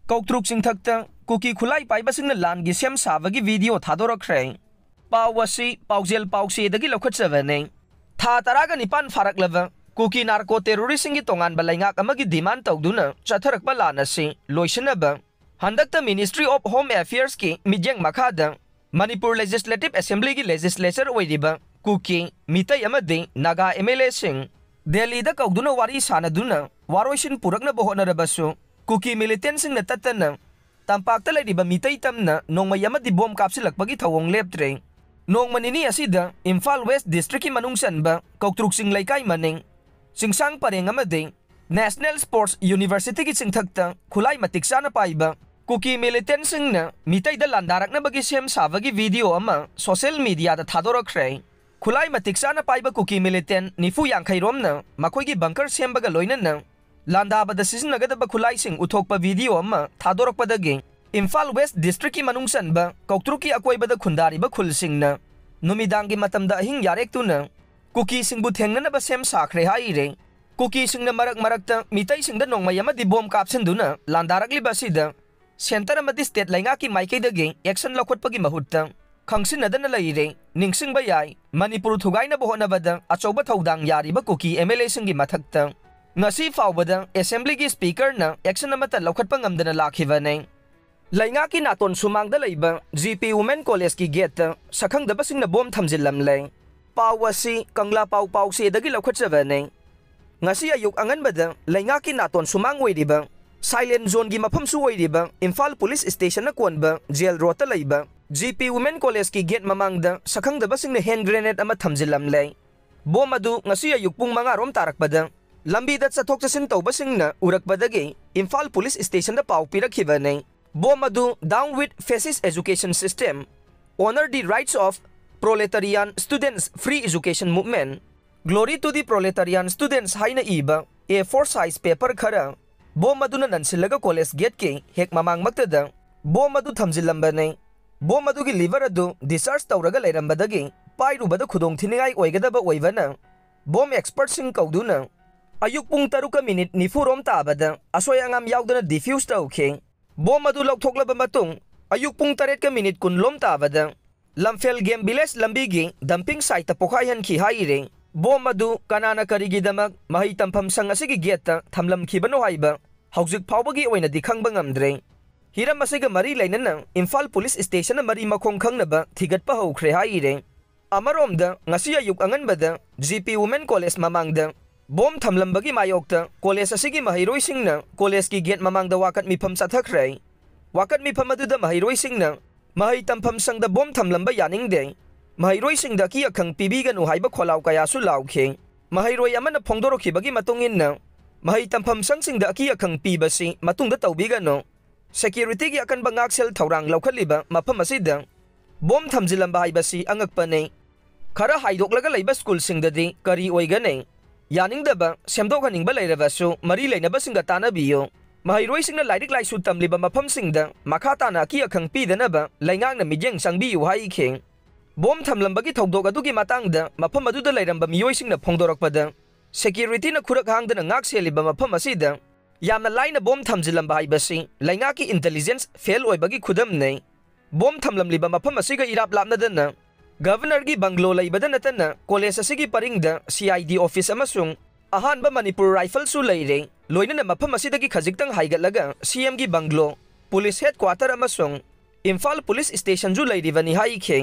कौतरुक चिंथक्ता कुकी खुलाई पाइबसिंगना लानगी सेम साबगी वीडियो थादोरखरे पावसी पाउजेल पाउसेदगी लखटसबने था तरागा निपान फारकलबा कुकी नार्को टेररिस्टसिंगी तोंगानबा लाइंगाक अमगी डिमांड तौदुना चथरकबा लानसी लोइसनबा हंदक्ता मिनिस्ट्री ऑफ होम अफेयर्स की मिजेंग मखादा मणिपुर लेजिस्लेटिव असेंबली की लेजिस्लेचर ओइरिबा कुकी मितै अमदि नागा एमएलए सिंह दिल्ली दा कौदुना वारी सानदुना वारोइसिन पुरकना बहोनरबसु कुकी मिलिटेंट सिंह तत्तना तंपाक्ता लेरिबा मितै तमना नोंगमै अमदि बॉम कापसिलकपगी थवोंग लेप्त्रे नोंगमनिनी असिदा इम्फाल वेस्ट डिस्ट्रिक्ट की मनुंगसनबा कौतरुक सिंह लैकाई मनिंग सिंगसांग परेंग अमदि नेशनल स्पोर्ट्स यूनिवर्सिटी की चिंथक्ता खुलाई मतिक चाना पाइबा कुकी मिलिटेंट सिंहना मितैदा लांदारकनबगी सेम साबगी वीडियो अमा सोशल मीडिया दा थादोरखरे खुलाई मतिक चाना पाइबा कुकी मिलिटेंट निफु यांखैरोमना मखोइगी बंकर सेमबगा लोइनना लांदाबदा सिजनगदबा खुलाइसिंग उथोकपा वीडियो अमा थादोरकपदगी इम्फाल वेस्ट डिस्ट्रिक्ट की मनुंगसनबा कौतरुकी अकोइबदा खुंदारिबा खुलसिंगना नुमिदांगी मतमदा अहिंग यारेक्तुना कुकी सिंगबु थेंगननबा सेम साखरे हाइरे कुकी सिंगना मरक मरकता मितै सिंगदा नोंगमै अमदि बॉम कापसिंदुना लांदारकलिबासिदा सेंटर अमदि स्टेट लाइंगाकी माइकैदगी एक्शन लौखटपगी महुत्ता खंगसिनदना लैरे निंगसिंगबा याय मणिपुर थुगाइनबा होनबदा अचौबा थौदांग यारिबा कुकी एमएलए सिंगी मथक्ता ngasi फाउबदा असेंबली की स्पीकर न एक्शन अमता लौखटपा ngamdana लाखिबने लाइंगा की नातोन सुमांगदा लैबा जीपी वुमेन कॉलेज की गेट सखंगदबसिंगना बॉम थमजिलमले पावसी कंगला पाउ पाउसेदगी लौखटजबने ngasi ayuk anganbada लाइंगा की नातोन सुमांग ओइरिबा साइलेंट जोन की मफमसु ओइरिबा इम्फाल पुलिस स्टेशन न कोनबा जेल रोड ता लैबा जीपी वुमेन कॉलेज की गेट ममांगदा सखंगदबसिंगना हैंड ग्रेनेड अमा थमजिलमले बॉम अदु ngasi ayuk पुंग मंगा रोम तारकबदा लंबीदा चथोक चसिन तौबसिंगना उरकबदगी इम्फाल पुलिस स्टेशन दा पाउ पिरखिबने बॉम अदु down with fees education system honour the rights of proletarian students free education movement glory to the proletarian students हाइना इबा A4 साइज पेपर खरा बॉम अदुना ननसिलगा कॉलेज गेट के हेक ममांगमक्तदा बॉम अदु थमजिलंबने बॉम अदुगी लिवर अदु डिस्चार्ज तौरगा लेरंबदगी पाइरुबदा खुदोंग थिनिगाई ओइगदबा ओइबना बॉम एक्सपर्ट सिंग कौदुना अयुक पुंग तरुका minute निफुरोम ताबदा असोय अंगाम याउदना diffuse तौखे Baum अदु लौथोकलबा मतुंग अयुक पुंग तरेट का मिनिट कुनलोम ताबदा लमफेल गेम विलेज लंबीगी डंपिंग साइट पोखायहन की हाइरे बॉम अदु कनाना करिगिदमक मही तंफम संग असिगी गेट थमलमखिबनो हाइबा हौजिक फावबगी ओइना दिखंगबा ngamdre हिरम असिगा मरी लैनना इम्फाल पुलिस स्टेशन मरी मखोंग खंगनबा थिगतपा हौख्रे हाइरे अमरोमदा ngasi अयुक अंगनबदा जीपी वुमेन कॉलेज ममांगदा बॉम थमलंबगी मायोक्ता कॉलेज असिगी महिरोइसिंगना कॉलेज की गेट ममांगदा वाकत मिफम चथखरे वाकत मिफम अदुदा महिरोइसिंगना मही तंफम संगदा बॉम थमलंबा यानिंगदे महिरोइसिंगदा की अखंग पिबीगनु हाइबा खोलाव कयासु लाउखे महिरोइ अमना फोंदोरखिबगी मतुंगिन्ना मही तंफम संगसिंगदा की अखंग पीबसी मतुंगदा तौबीगनु सिक्योरिटी की अकनबा ngaksel थौरांग लौखलिबा मफम असिदा बॉम थमजिलंबा हाइबसी अंगकपने खरा हाइदोकलगा लैबा स्कूल सिंगददी करी ओइगने यानिंगदबा सेमदोखनिंगबा लैरबसु मरी लैनबसिंगा तानाबियो महिरोइसिंगना लाइरिक लाइसु तमलिबा मफमसिंगदा मखा ताना की अखंग पीदनबा लैंगांगना मिजेंग संगबियु हाइखे बॉम थमलंबगी थौदोक अदुगी मातांगदा मफम अदुदा लैरंबा मियोइसिंगना फोंदोरकपदा सिक्योरिटीना खुरक हांगदना ngakसेलिबा मफम असिदा यामना लाइना बॉम थमजिलंबा हाइबसी लैंगाकी इंटेलिजेंस फेल ओइबगी खुदमने बॉम थमलमलिबा मफम असिगा इराप लापनदना गवर्नर की बंगलो लैबदा नतना कॉलेज असिगी परिंगदा CID ऑफिस अमसुंग अहानबा मणिपुर राइफल सु लैरे लोइनना मफम असिदगी खजिक्तंग हाइगतलगा CM की बंगलो पुलिस हेडक्वार्टर अमसुंग इम्फाल पुलिस स्टेशन जु लैरिबनी हाइखे